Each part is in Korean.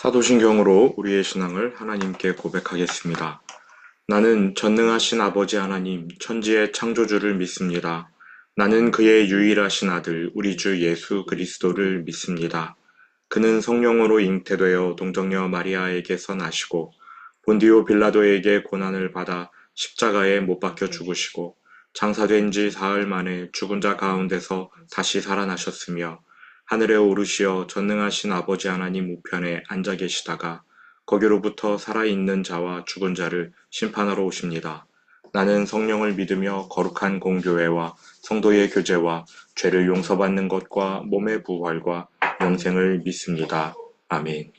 사도신경으로 우리의 신앙을 하나님께 고백하겠습니다. 나는 전능하신 아버지 하나님, 천지의 창조주를 믿습니다. 나는 그의 유일하신 아들, 우리 주 예수 그리스도를 믿습니다. 그는 성령으로 잉태되어 동정녀 마리아에게서 나시고 본디오 빌라도에게 고난을 받아 십자가에 못 박혀 죽으시고 장사된 지 사흘 만에 죽은 자 가운데서 다시 살아나셨으며 하늘에 오르시어 전능하신 아버지 하나님 우편에 앉아 계시다가 거기로부터 살아있는 자와 죽은 자를 심판하러 오십니다. 나는 성령을 믿으며 거룩한 공교회와 성도의 교제와 죄를 용서받는 것과 몸의 부활과 영생을 믿습니다. 아멘.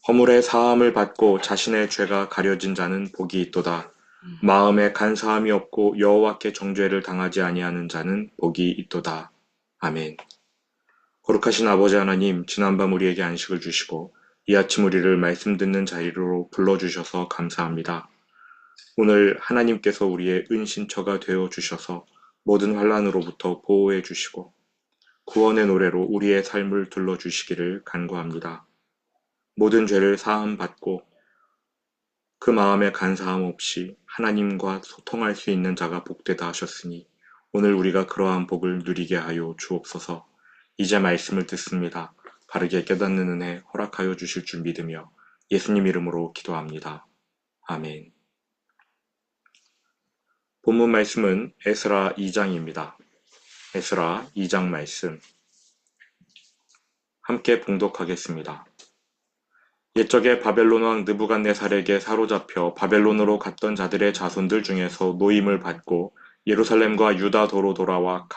허물의 사함을 받고 자신의 죄가 가려진 자는 복이 있도다. 마음에 간사함이 없고 여호와께 정죄를 당하지 아니하는 자는 복이 있도다. 아멘. 거룩하신 아버지 하나님, 지난밤 우리에게 안식을 주시고 이 아침 우리를 말씀 듣는 자리로 불러주셔서 감사합니다. 오늘 하나님께서 우리의 은신처가 되어 주셔서 모든 환난으로부터 보호해 주시고 구원의 노래로 우리의 삶을 둘러주시기를 간구합니다. 모든 죄를 사함받고 그 마음에 간사함 없이 하나님과 소통할 수 있는 자가 복되다 하셨으니 오늘 우리가 그러한 복을 누리게 하여 주옵소서. 이제 말씀을 듣습니다. 바르게 깨닫는 은혜 허락하여 주실 줄 믿으며 예수님 이름으로 기도합니다. 아멘. 본문 말씀은 에스라 2장입니다. 에스라 2장 말씀 함께 봉독하겠습니다. 옛적에 바벨론 왕 느부갓네살에게 사로잡혀 바벨론으로 갔던 자들의 자손들 중에서 노임을 받고 예루살렘과 유다도로 돌아와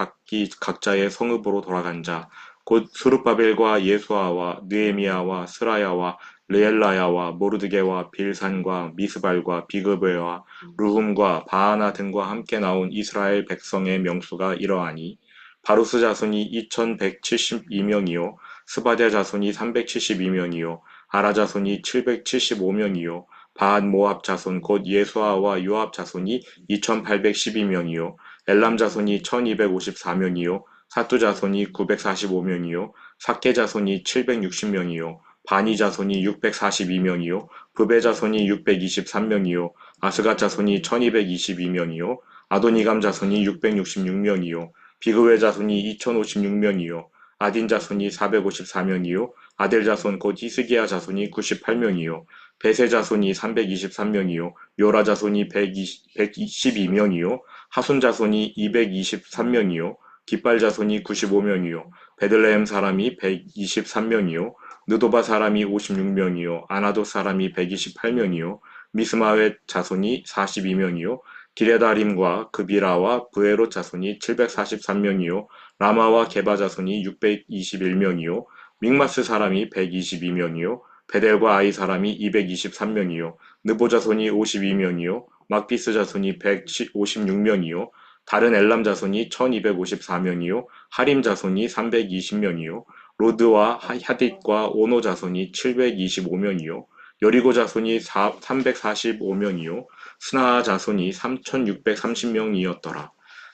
각자의 성읍으로 돌아간 자, 곧 스룹바벨과 예수아와 느헤미야와 스라야와 르엘라야와 모르드게와 빌산과 미스발과 비그베와 르훔과 바하나 등과 함께 나온 이스라엘 백성의 명수가 이러하니 바루스 자손이 2172명이요 스바랴 자손이 372명이요 아라 자손이 775명이요 바한 모압 자손 곧 예수아와 요압 자손이 2812명이요 엘람 자손이 1254명이요 사뚜 자손이 945명이요 삭게 자손이 760명이요 바니 자손이 642명이요 브베 자손이 623명이요 아스갓 자손이 1222명이요 아도니감 자손이 666명이요 비그웨 자손이 2056명이요 아딘 자손이 454명이요 아델 자손 곧 히스기야 자손이 98명이요 베세 자손이 323명이요 요라 자손이 122명이요 하순 자손이 223명이요 깃발 자손이 95명이요 베들레헴 사람이 123명이요 느도바 사람이 56명이요 아나도 사람이 128명이요 미스마웻 자손이 42명이요 기레다림과 그비라와 브에롯 자손이 743명이요 라마와 게바 자손이 621명이요 믹마스 사람이 122명이요 베델과 아이 사람이 223명이요 느보 자손이 52명이요 막비스 자손이 156명이요 다른 엘람 자손이 1254명이요 하림 자손이 320명이요 로드와 하딧과 오노 자손이 725명이요 여리고 자손이 345명이요 스나아 자손이 3630명이었더라.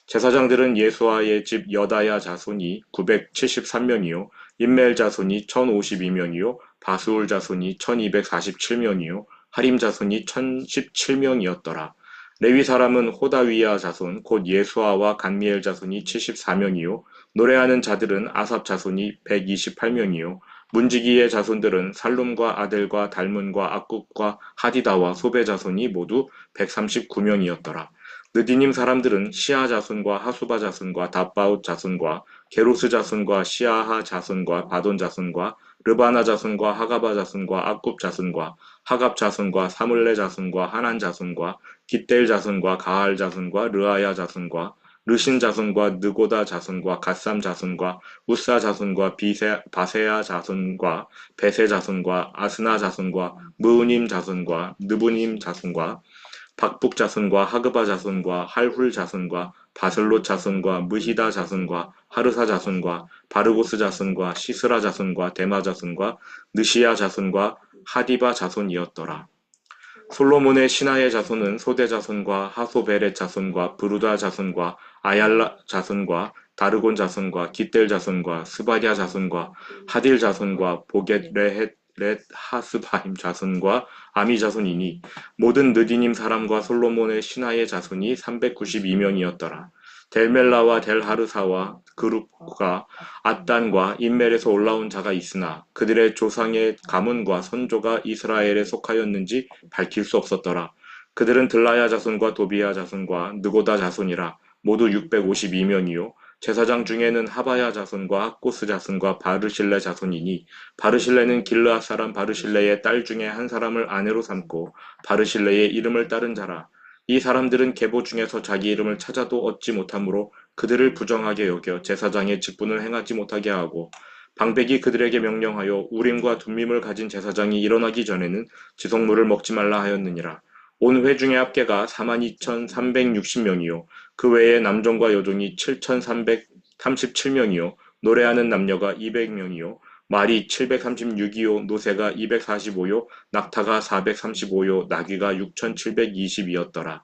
제사장들은 예수아의 집 여다야 자손이 973명이요 임멜 자손이 1052명이요 바수울 자손이 1247명이요 하림 자손이 1017명이었더라. 레위 사람은 호다위야 자손 곧 예수아와 간미엘 자손이 74명이요 노래하는 자들은 아삽 자손이 128명이요 문지기의 자손들은 살룸과 아델과 달문과 악굽과 하디다와 소베 자손이 모두 139명이었더라. 느디님 사람들은 시아 자손과 하수바 자손과 답바웃 자손과 게로스 자손과 시아하 자손과 바돈 자손과 르바나 자손과 하가바 자손과 악굽 자손과 하갑 자손과 사물레 자손과 하난 자손과 깃델 자손과 가할 자손과 르아야 자손과 르신 자손과 느고다 자손과 갓삼 자손과 우사 자손과 바세야 자손과 베세 자손과 아스나 자손과 무우님 자손과 느부님 자손과 박북 자손과 하그바 자손과 할훌 자손과 바슬롯 자손과 무히다 자손과 하르사 자손과 바르고스 자손과 시스라 자손과 데마 자손과 느시야 자손과 하디바 자손이었더라. 솔로몬의 신하의 자손은 소대 자손과 하소베렛 자손과 브루다 자손과 아얄라 자손과 다르곤 자손과 깃델 자손과 스바랴 자손과 하딜 자손과 보겟레헷 하스바임 자손과 아미 자손이니 모든 느디님 사람과 솔로몬의 신하의 자손이 392명이었더라. 델멜라와 델하르사와 그룹과 앗단과 인멜에서 올라온 자가 있으나 그들의 조상의 가문과 선조가 이스라엘에 속하였는지 밝힐 수 없었더라. 그들은 들라야 자손과 도비야 자손과 느고다 자손이라 모두 652명이요. 제사장 중에는 하바야 자손과 학고스 자손과 바르실레 자손이니 바르실레는 길르앗 사람 바르실레의 딸 중에 한 사람을 아내로 삼고 바르실레의 이름을 따른 자라. 이 사람들은 계보 중에서 자기 이름을 찾아도 얻지 못하므로 그들을 부정하게 여겨 제사장의 직분을 행하지 못하게 하고 방백이 그들에게 명령하여 우림과 둠밈을 가진 제사장이 일어나기 전에는 지속물을 먹지 말라 하였느니라. 온 회중의 합계가 42,360명이요 그 외에 남종과 여종이 7,337명이요 노래하는 남녀가 200명이요 말이 736이요 노새가 245요 낙타가 435요 나귀가 6,720이었더라.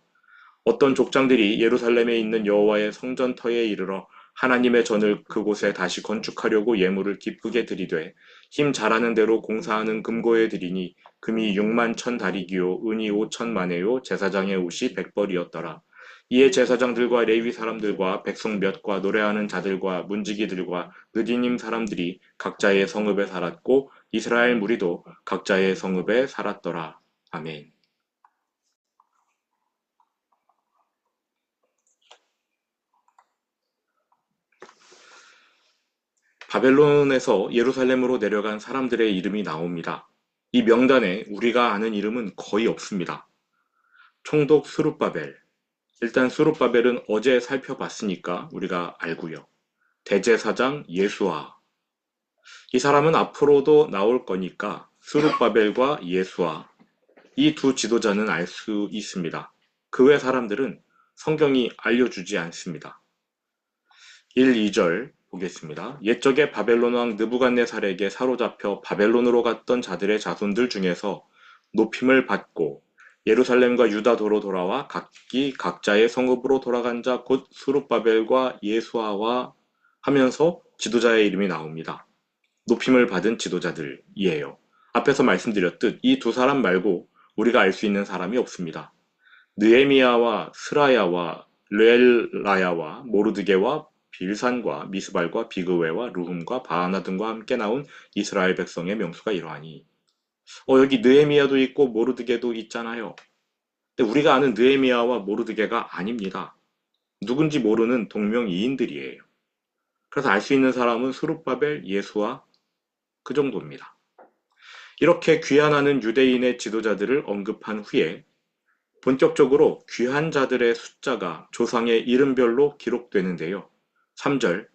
어떤 족장들이 예루살렘에 있는 여호와의 성전터에 이르러 하나님의 전을 그곳에 다시 건축하려고 예물을 기쁘게 드리되 힘 잘하는 대로 공사하는 금고에 드리니 금이 6만 천 다리기요 은이 5천 마네요 제사장의 옷이 100벌이었더라. 이에 제사장들과 레위 사람들과 백성 몇과 노래하는 자들과 문지기들과 느디님 사람들이 각자의 성읍에 살았고 이스라엘 무리도 각자의 성읍에 살았더라. 아멘. 바벨론에서 예루살렘으로 내려간 사람들의 이름이 나옵니다. 이 명단에 우리가 아는 이름은 거의 없습니다. 총독 스룹바벨. 일단 스룹바벨은 어제 살펴봤으니까 우리가 알고요. 대제사장 예수아. 이 사람은 앞으로도 나올 거니까 스룹바벨과 예수아. 이 두 지도자는 알 수 있습니다. 그 외 사람들은 성경이 알려주지 않습니다. 1, 2절 보겠습니다. 옛적에 바벨론 왕 느부갓네살에게 사로잡혀 바벨론으로 갔던 자들의 자손들 중에서 높임을 받고 예루살렘과 유다도로 돌아와 각기 각자의 성읍으로 돌아간 자 곧 스룹바벨과 예수아와 하면서 지도자의 이름이 나옵니다. 높임을 받은 지도자들이에요. 앞에서 말씀드렸듯 이 두 사람 말고 우리가 알 수 있는 사람이 없습니다. 느헤미야와 스라야와 르엘라야와 모르드게와 빌산과 미스발과 비그웨와 르훔과 바하나 등과 함께 나온 이스라엘 백성의 명수가 이러하니 여기 느헤미야도 있고 모르드게도 있잖아요. 근데 우리가 아는 느헤미야와 모르드게가 아닙니다. 누군지 모르는 동명이인들이에요. 그래서 알 수 있는 사람은 스룹바벨, 예수와 그 정도입니다. 이렇게 귀환하는 유대인의 지도자들을 언급한 후에 본격적으로 귀한 자들의 숫자가 조상의 이름별로 기록되는데요. 3절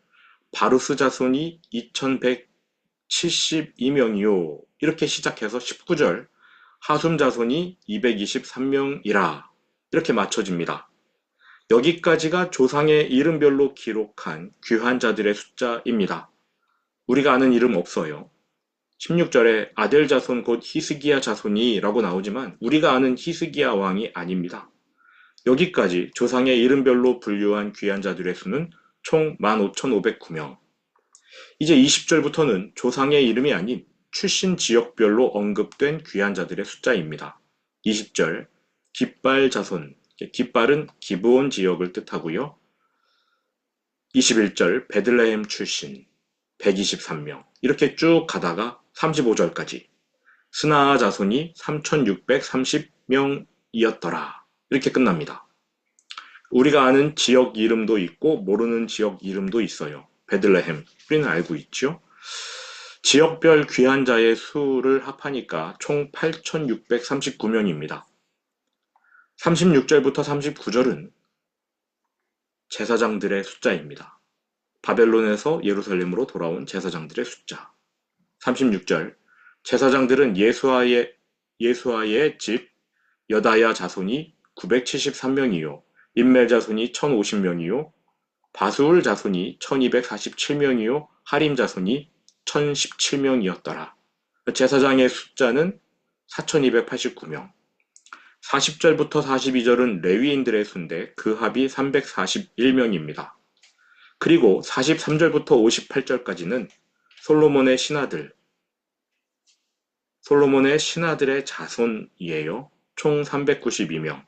바루스 자손이 2172명이요 이렇게 시작해서 19절 하숨 자손이 223명이라 이렇게 맞춰집니다. 여기까지가 조상의 이름별로 기록한 귀한 자들의 숫자입니다. 우리가 아는 이름 없어요. 16절에 아델 자손 곧 히스기야 자손이 라고 나오지만 우리가 아는 히스기야 왕이 아닙니다. 여기까지 조상의 이름별로 분류한 귀한 자들의 수는 총 15,509명. 이제 20절부터는 조상의 이름이 아닌 출신 지역별로 언급된 귀한 자들의 숫자입니다. 20절 깃발 자손, 깃발은 기브온 지역을 뜻하고요. 21절 베들레헴 출신 123명 이렇게 쭉 가다가 35절까지 스나아 자손이 3,630명이었더라 이렇게 끝납니다. 우리가 아는 지역 이름도 있고 모르는 지역 이름도 있어요. 베들레헴 우리는 알고 있죠. 지역별 귀한 자의 수를 합하니까 총 8,639명입니다. 36절부터 39절은 제사장들의 숫자입니다. 바벨론에서 예루살렘으로 돌아온 제사장들의 숫자. 36절 제사장들은 예수아의 집 여다야 자손이 973명이요 인멜 자손이 1050명이요 바수울 자손이 1247명이요 하림 자손이 1017명이었더라. 제사장의 숫자는 4289명. 40절부터 42절은 레위인들의 수인데 그 합이 341명입니다. 그리고 43절부터 58절까지는 솔로몬의 신하들의 자손이에요. 총 392명.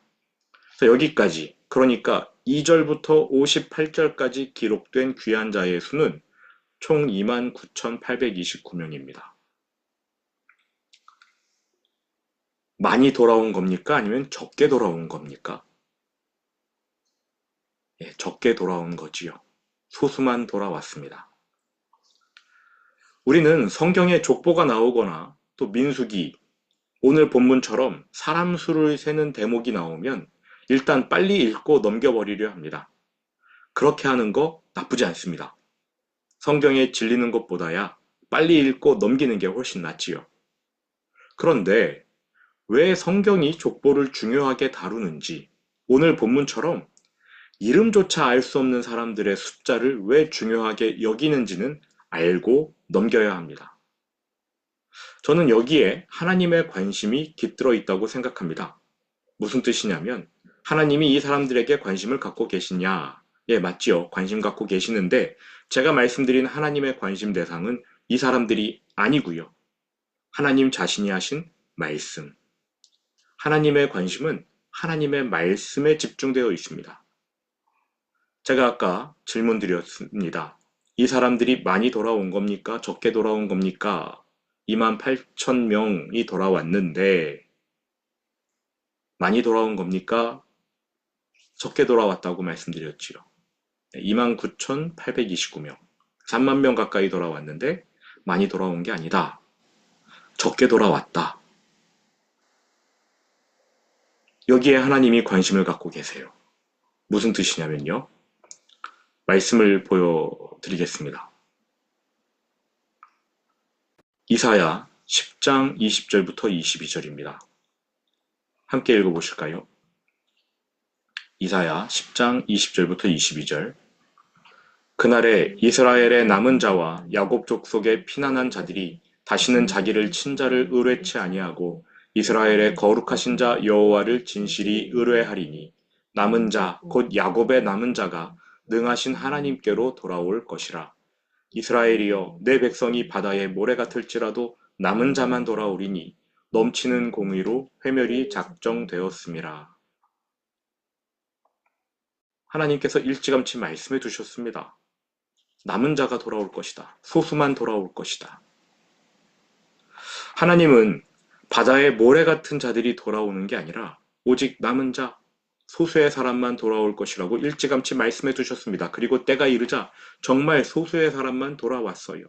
여기까지, 그러니까 2절부터 58절까지 기록된 귀한 자의 수는 총 29,829명입니다. 많이 돌아온 겁니까? 아니면 적게 돌아온 겁니까? 예, 적게 돌아온 거지요. 소수만 돌아왔습니다. 우리는 성경에 족보가 나오거나 또 민수기, 오늘 본문처럼 사람 수를 세는 대목이 나오면 일단 빨리 읽고 넘겨버리려 합니다. 그렇게 하는 거 나쁘지 않습니다. 성경에 질리는 것보다야 빨리 읽고 넘기는 게 훨씬 낫지요. 그런데 왜 성경이 족보를 중요하게 다루는지, 오늘 본문처럼 이름조차 알 수 없는 사람들의 숫자를 왜 중요하게 여기는지는 알고 넘겨야 합니다. 저는 여기에 하나님의 관심이 깃들어 있다고 생각합니다. 무슨 뜻이냐면, 하나님이 이 사람들에게 관심을 갖고 계시냐? 예, 맞지요. 관심 갖고 계시는데, 제가 말씀드린 하나님의 관심 대상은 이 사람들이 아니고요. 하나님 자신이 하신 말씀. 하나님의 관심은 하나님의 말씀에 집중되어 있습니다. 제가 아까 질문 드렸습니다. 이 사람들이 많이 돌아온 겁니까? 적게 돌아온 겁니까? 28,000명이 돌아왔는데 많이 돌아온 겁니까? 적게 돌아왔다고 말씀드렸지요. 29,829명. 3만 명 가까이 돌아왔는데 많이 돌아온 게 아니다. 적게 돌아왔다. 여기에 하나님이 관심을 갖고 계세요. 무슨 뜻이냐면요. 말씀을 보여드리겠습니다. 이사야 10장 20절부터 22절입니다. 함께 읽어보실까요? 이사야 10장 20절부터 22절. 그날에 이스라엘의 남은 자와 야곱 족속의 피난한 자들이 다시는 자기를 친자를 의뢰치 아니하고 이스라엘의 거룩하신 자 여호와를 진실이 의뢰하리니 남은 자 곧 야곱의 남은 자가 능하신 하나님께로 돌아올 것이라. 이스라엘이여 내 백성이 바다의 모래 같을지라도 남은 자만 돌아오리니 넘치는 공의로 회멸이 작정되었음이라. 하나님께서 일찌감치 말씀해 두셨습니다. 남은 자가 돌아올 것이다. 소수만 돌아올 것이다. 하나님은 바다의 모래 같은 자들이 돌아오는 게 아니라 오직 남은 자, 소수의 사람만 돌아올 것이라고 일찌감치 말씀해 두셨습니다. 그리고 때가 이르자 정말 소수의 사람만 돌아왔어요.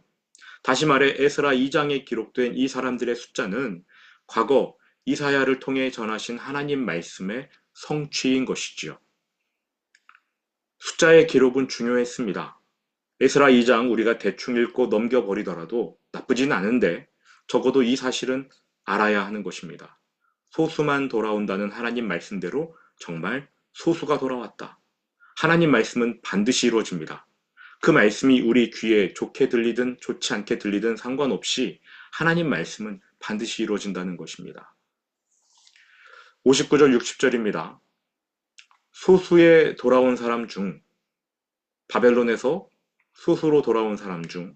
다시 말해 에스라 2장에 기록된 이 사람들의 숫자는 과거 이사야를 통해 전하신 하나님 말씀의 성취인 것이지요. 숫자의 기록은 중요했습니다. 에스라 2장 우리가 대충 읽고 넘겨버리더라도 나쁘진 않은데 적어도 이 사실은 알아야 하는 것입니다. 소수만 돌아온다는 하나님 말씀대로 정말 소수가 돌아왔다. 하나님 말씀은 반드시 이루어집니다. 그 말씀이 우리 귀에 좋게 들리든 좋지 않게 들리든 상관없이 하나님 말씀은 반드시 이루어진다는 것입니다. 59절 60절입니다. 소수에 돌아온 사람 중, 바벨론에서 소수로 돌아온 사람 중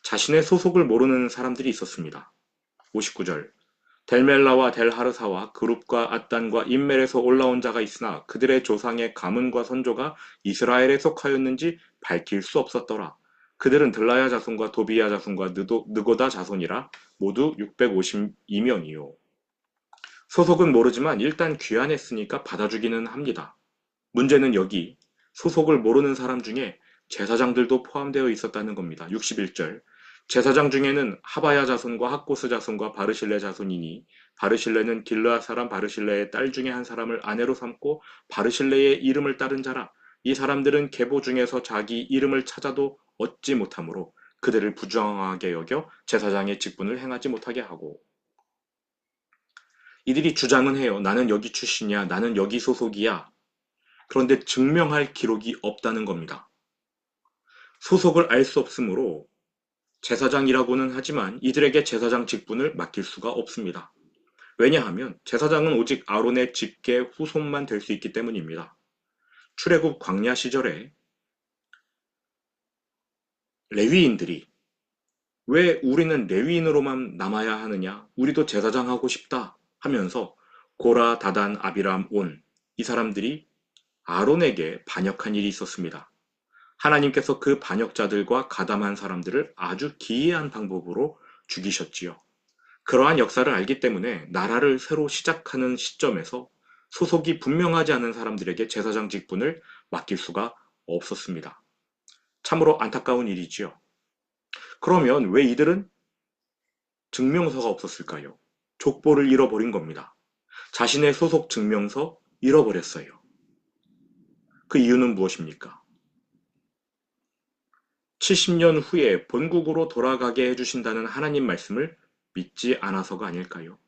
자신의 소속을 모르는 사람들이 있었습니다. 59절. 델멜라와 델하르사와 그룹과 앗단과 인멜에서 올라온 자가 있으나 그들의 조상의 가문과 선조가 이스라엘에 속하였는지 밝힐 수 없었더라. 그들은 들라야 자손과 도비야 자손과 느고다 자손이라 모두 652명이요. 소속은 모르지만 일단 귀환했으니까 받아주기는 합니다. 문제는 여기 소속을 모르는 사람 중에 제사장들도 포함되어 있었다는 겁니다. 61절. 제사장 중에는 하바야 자손과 학고스 자손과 바르실레 자손이니 바르실레는 길르앗 사람 바르실레의 딸 중에 한 사람을 아내로 삼고 바르실레의 이름을 따른 자라. 이 사람들은 계보 중에서 자기 이름을 찾아도 얻지 못하므로 그들을 부정하게 여겨 제사장의 직분을 행하지 못하게 하고. 이들이 주장은 해요. 나는 여기 출신이야. 나는 여기 소속이야. 그런데 증명할 기록이 없다는 겁니다. 소속을 알 수 없으므로 제사장이라고는 하지만 이들에게 제사장 직분을 맡길 수가 없습니다. 왜냐하면 제사장은 오직 아론의 직계 후손만 될 수 있기 때문입니다. 출애굽 광야 시절에 레위인들이 왜 우리는 레위인으로만 남아야 하느냐? 우리도 제사장 하고 싶다 하면서 고라, 다단, 아비람, 온 이 사람들이 아론에게 반역한 일이 있었습니다. 하나님께서 그 반역자들과 가담한 사람들을 아주 기이한 방법으로 죽이셨지요. 그러한 역사를 알기 때문에 나라를 새로 시작하는 시점에서 소속이 분명하지 않은 사람들에게 제사장 직분을 맡길 수가 없었습니다. 참으로 안타까운 일이지요. 그러면 왜 이들은 증명서가 없었을까요? 족보를 잃어버린 겁니다. 자신의 소속 증명서 잃어버렸어요. 그 이유는 무엇입니까? 70년 후에 본국으로 돌아가게 해주신다는 하나님 말씀을 믿지 않아서가 아닐까요?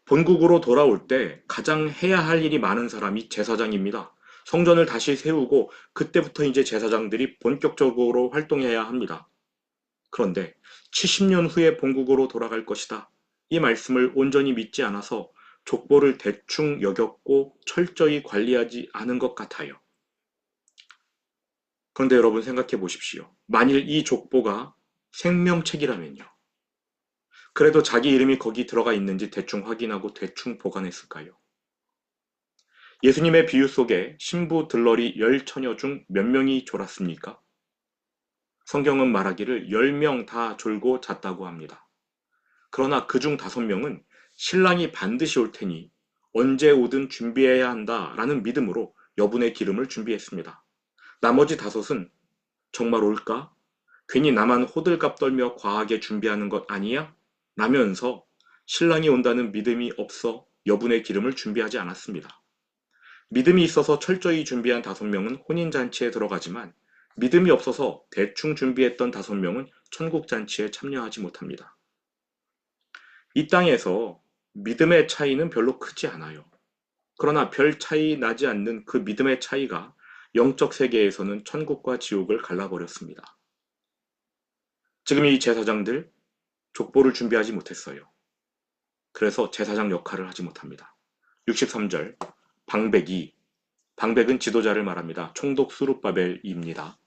본국으로 돌아올 때 가장 해야 할 일이 많은 사람이 제사장입니다. 성전을 다시 세우고 그때부터 이제 제사장들이 본격적으로 활동해야 합니다. 그런데 70년 후에 본국으로 돌아갈 것이다. 이 말씀을 온전히 믿지 않아서 족보를 대충 여겼고 철저히 관리하지 않은 것 같아요. 그런데 여러분 생각해 보십시오. 만일 이 족보가 생명책이라면요. 그래도 자기 이름이 거기 들어가 있는지 대충 확인하고 대충 보관했을까요? 예수님의 비유 속에 신부 들러리 10처녀 중 몇 명이 졸았습니까? 성경은 말하기를 10명 다 졸고 잤다고 합니다. 그러나 그중 5명은 신랑이 반드시 올 테니 언제 오든 준비해야 한다라는 믿음으로 여분의 기름을 준비했습니다. 나머지 5은 정말 올까? 괜히 나만 호들갑 떨며 과하게 준비하는 것 아니야? 라면서 신랑이 온다는 믿음이 없어 여분의 기름을 준비하지 않았습니다. 믿음이 있어서 철저히 준비한 5명은 혼인잔치에 들어가지만 믿음이 없어서 대충 준비했던 5명은 천국잔치에 참여하지 못합니다. 이 땅에서 믿음의 차이는 별로 크지 않아요. 그러나 별 차이 나지 않는 그 믿음의 차이가 영적 세계에서는 천국과 지옥을 갈라버렸습니다. 지금 이 제사장들 족보를 준비하지 못했어요. 그래서 제사장 역할을 하지 못합니다. 63절 방백은 지도자를 말합니다. 총독 수룹바벨입니다.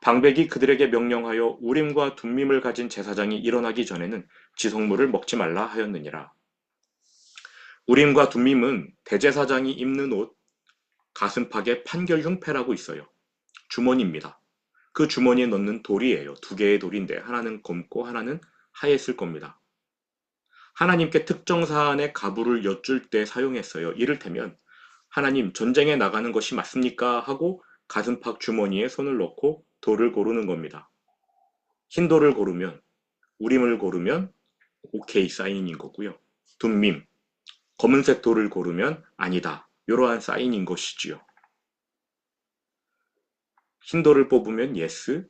방백이 그들에게 명령하여 우림과 둠밈을 가진 제사장이 일어나기 전에는 지성물을 먹지 말라 하였느니라. 우림과 둠밈은 대제사장이 입는 옷 가슴팍에 판결 흉패라고 있어요. 주머니입니다. 그 주머니에 넣는 돌이에요. 2개의 돌인데 하나는 검고 하나는 하였을 겁니다. 하나님께 특정 사안의 가부를 여쭐 때 사용했어요. 이를테면 하나님 전쟁에 나가는 것이 맞습니까? 하고 가슴팍 주머니에 손을 넣고 돌을 고르는 겁니다. 흰 돌을 고르면 우림을 고르면 오케이 사인인 거고요. 둠밈 검은색 돌을 고르면 아니다. 이러한 사인인 것이지요. 흰 돌을 뽑으면 yes,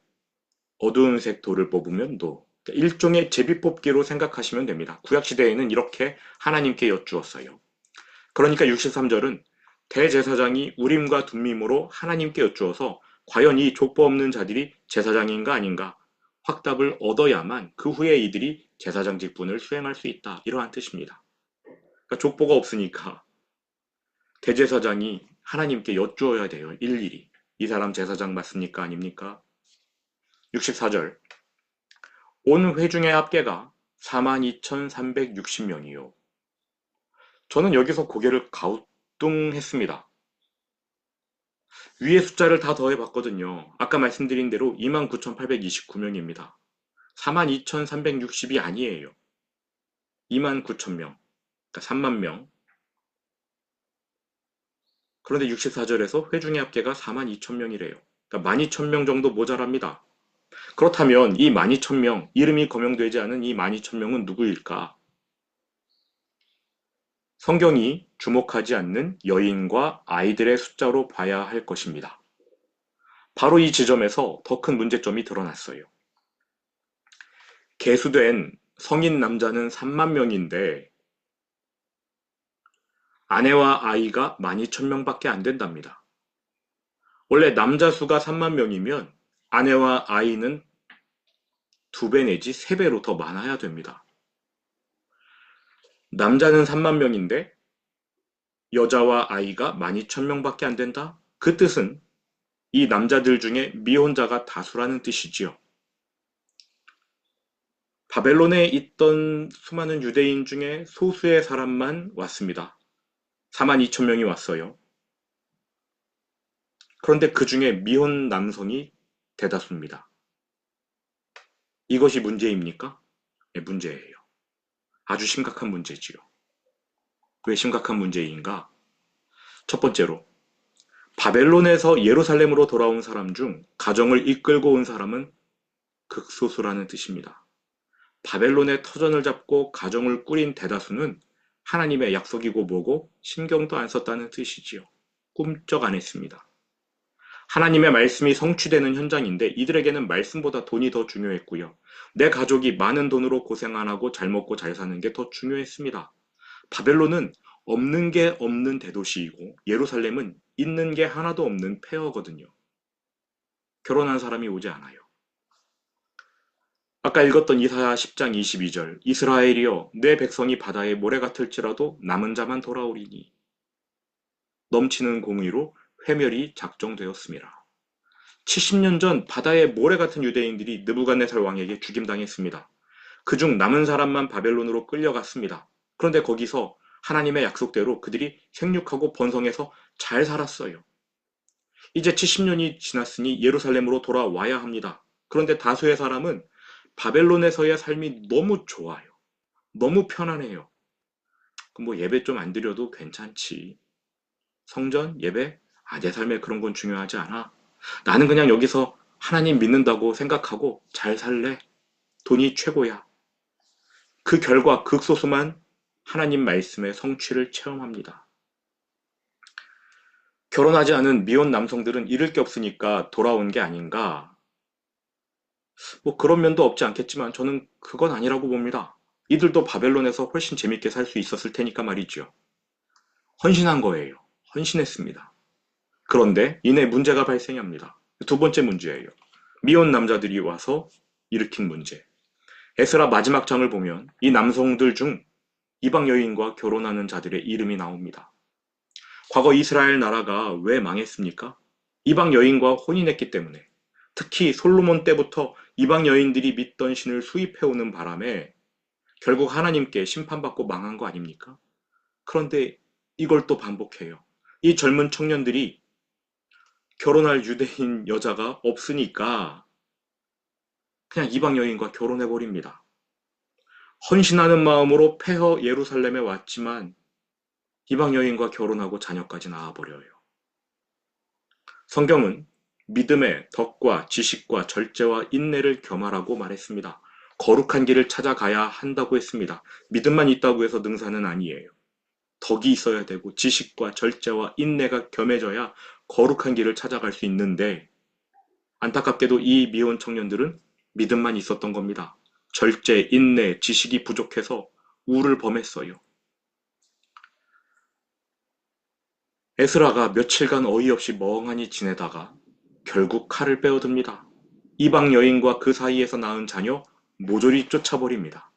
어두운 색 돌을 뽑으면 no. 일종의 제비뽑기로 생각하시면 됩니다. 구약시대에는 이렇게 하나님께 여쭈었어요. 그러니까 63절은 대제사장이 우림과 둠밈으로 하나님께 여쭈어서 과연 이 족보 없는 자들이 제사장인가 아닌가 확답을 얻어야만 그 후에 이들이 제사장 직분을 수행할 수 있다. 이러한 뜻입니다. 그러니까 족보가 없으니까 대제사장이 하나님께 여쭈어야 돼요. 일일이. 이 사람 제사장 맞습니까? 아닙니까? 64절 온 회중의 합계가 42,360명이요. 저는 여기서 고개를 갸우뚱했습니다. 위에 숫자를 다 더해봤거든요. 아까 말씀드린 대로 29,829명입니다. 42,360이 아니에요. 29,000명, 그러니까 3만 명. 그런데 64절에서 회중의 합계가 42,000명이래요. 그러니까 12,000명 정도 모자랍니다. 그렇다면 이 12,000명, 이름이 거명되지 않은 이 12,000명은 누구일까? 성경이 주목하지 않는 여인과 아이들의 숫자로 봐야 할 것입니다. 바로 이 지점에서 더 큰 문제점이 드러났어요. 계수된 성인 남자는 3만 명인데 아내와 아이가 12,000명밖에 안 된답니다. 원래 남자 수가 3만 명이면 아내와 아이는 2배 내지 3배로 더 많아야 됩니다. 남자는 3만 명인데 여자와 아이가 12,000명밖에 안 된다? 그 뜻은 이 남자들 중에 미혼자가 다수라는 뜻이지요. 바벨론에 있던 수많은 유대인 중에 소수의 사람만 왔습니다. 4만 2천 명이 왔어요. 그런데 그 중에 미혼 남성이 대다수입니다. 이것이 문제입니까? 네, 문제예요. 아주 심각한 문제지요. 왜 심각한 문제인가? 첫 번째로, 바벨론에서 예루살렘으로 돌아온 사람 중 가정을 이끌고 온 사람은 극소수라는 뜻입니다. 바벨론의 터전을 잡고 가정을 꾸린 대다수는 하나님의 약속이고 뭐고 신경도 안 썼다는 뜻이지요. 꿈쩍 안 했습니다. 하나님의 말씀이 성취되는 현장인데 이들에게는 말씀보다 돈이 더 중요했고요. 내 가족이 많은 돈으로 고생 안 하고 잘 먹고 잘 사는 게 더 중요했습니다. 바벨론은 없는 게 없는 대도시이고 예루살렘은 있는 게 하나도 없는 폐허거든요. 결혼한 사람이 오지 않아요. 아까 읽었던 이사야 10장 22절 이스라엘이여 내 백성이 바다의 모래 같을지라도 남은 자만 돌아오리니 넘치는 공의로 회멸이 작정되었습니다. 70년 전 바다의 모래 같은 유대인들이 느부갓네살 왕에게 죽임당했습니다. 그중 남은 사람만 바벨론으로 끌려갔습니다. 그런데 거기서 하나님의 약속대로 그들이 생육하고 번성해서 잘 살았어요. 이제 70년이 지났으니 예루살렘으로 돌아와야 합니다. 그런데 다수의 사람은 바벨론에서의 삶이 너무 좋아요. 너무 편안해요. 뭐 예배 좀 안 드려도 괜찮지. 성전, 예배, 내 삶에 그런 건 중요하지 않아. 나는 그냥 여기서 하나님 믿는다고 생각하고 잘 살래. 돈이 최고야. 그 결과 극소수만 하나님 말씀의 성취를 체험합니다. 결혼하지 않은 미혼 남성들은 잃을 게 없으니까 돌아온 게 아닌가. 뭐 그런 면도 없지 않겠지만 저는 그건 아니라고 봅니다. 이들도 바벨론에서 훨씬 재밌게 살 수 있었을 테니까 말이죠. 헌신한 거예요. 헌신했습니다. 그런데 이내 문제가 발생합니다. 두 번째 문제예요. 미혼 남자들이 와서 일으킨 문제. 에스라 마지막 장을 보면 이 남성들 중 이방 여인과 결혼하는 자들의 이름이 나옵니다. 과거 이스라엘 나라가 왜 망했습니까? 이방 여인과 혼인했기 때문에. 특히 솔로몬 때부터 이방 여인들이 믿던 신을 수입해오는 바람에 결국 하나님께 심판받고 망한 거 아닙니까? 그런데 이걸 또 반복해요. 이 젊은 청년들이 결혼할 유대인 여자가 없으니까 그냥 이방 여인과 결혼해버립니다. 헌신하는 마음으로 폐허 예루살렘에 왔지만 이방 여인과 결혼하고 자녀까지 낳아버려요. 성경은 믿음의 덕과 지식과 절제와 인내를 겸하라고 말했습니다. 거룩한 길을 찾아가야 한다고 했습니다. 믿음만 있다고 해서 능사는 아니에요. 덕이 있어야 되고 지식과 절제와 인내가 겸해져야 거룩한 길을 찾아갈 수 있는데 안타깝게도 이 미혼 청년들은 믿음만 있었던 겁니다. 절제, 인내, 지식이 부족해서 우를 범했어요. 에스라가 며칠간 어이없이 멍하니 지내다가 결국 칼을 빼어듭니다. 이방 여인과 그 사이에서 낳은 자녀 모조리 쫓아버립니다.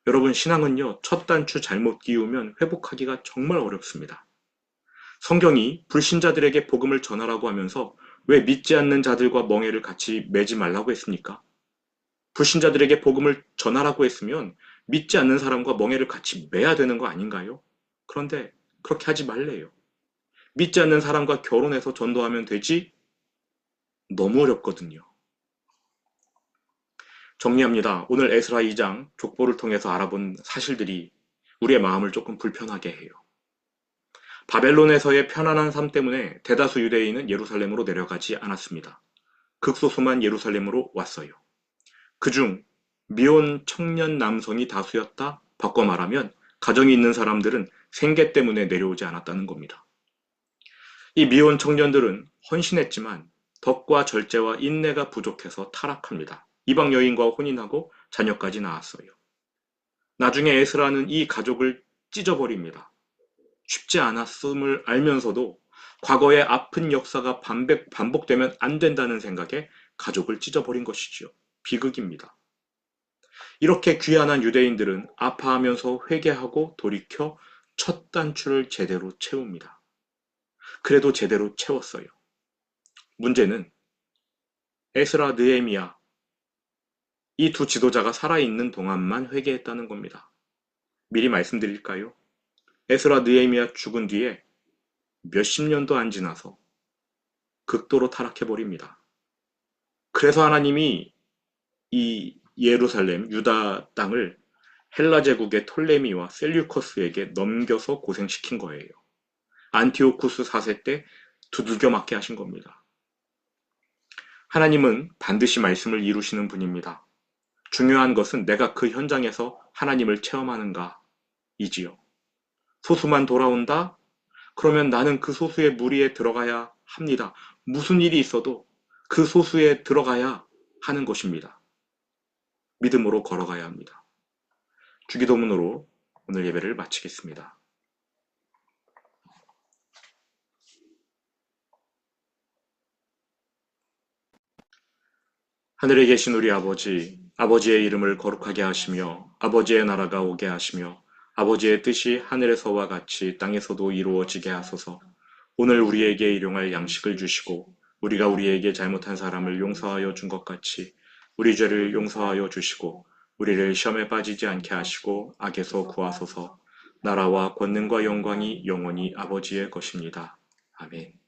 여러분, 신앙은요, 첫 단추 잘못 끼우면 회복하기가 정말 어렵습니다. 성경이 불신자들에게 복음을 전하라고 하면서 왜 믿지 않는 자들과 멍에를 같이 매지 말라고 했습니까? 불신자들에게 복음을 전하라고 했으면 믿지 않는 사람과 멍에를 같이 매야 되는 거 아닌가요? 그런데 그렇게 하지 말래요. 믿지 않는 사람과 결혼해서 전도하면 되지? 너무 어렵거든요. 정리합니다. 오늘 에스라 2장 족보를 통해서 알아본 사실들이 우리의 마음을 조금 불편하게 해요. 바벨론에서의 편안한 삶 때문에 대다수 유대인은 예루살렘으로 내려가지 않았습니다. 극소수만 예루살렘으로 왔어요. 그중 미혼 청년 남성이 다수였다? 바꿔 말하면 가정이 있는 사람들은 생계 때문에 내려오지 않았다는 겁니다. 이 미혼 청년들은 헌신했지만 덕과 절제와 인내가 부족해서 타락합니다. 이방 여인과 혼인하고 자녀까지 낳았어요. 나중에 에스라는 이 가족을 찢어버립니다. 쉽지 않았음을 알면서도 과거의 아픈 역사가 반복되면 안 된다는 생각에 가족을 찢어버린 것이지요. 비극입니다. 이렇게 귀환한 유대인들은 아파하면서 회개하고 돌이켜 첫 단추를 제대로 채웁니다. 그래도 제대로 채웠어요. 문제는 에스라, 느헤미야 이 두 지도자가 살아있는 동안만 회개했다는 겁니다. 미리 말씀드릴까요? 에스라, 느헤미야 죽은 뒤에 몇십 년도 안 지나서 극도로 타락해버립니다. 그래서 하나님이 이 예루살렘, 유다 땅을 헬라 제국의 톨레미와 셀류커스에게 넘겨서 고생시킨 거예요. 안티오쿠스 4세 때 두들겨 맞게 하신 겁니다. 하나님은 반드시 말씀을 이루시는 분입니다. 중요한 것은 내가 그 현장에서 하나님을 체험하는가 이지요. 소수만 돌아온다? 그러면 나는 그 소수의 무리에 들어가야 합니다. 무슨 일이 있어도 그 소수에 들어가야 하는 것입니다. 믿음으로 걸어가야 합니다. 주기도문으로 오늘 예배를 마치겠습니다. 하늘에 계신 우리 아버지, 아버지의 이름을 거룩하게 하시며 아버지의 나라가 오게 하시며 아버지의 뜻이 하늘에서와 같이 땅에서도 이루어지게 하소서. 오늘 우리에게 일용할 양식을 주시고 우리가 우리에게 잘못한 사람을 용서하여 준 것 같이 우리 죄를 용서하여 주시고 우리를 시험에 빠지지 않게 하시고 악에서 구하소서. 나라와 권능과 영광이 영원히 아버지의 것입니다. 아멘.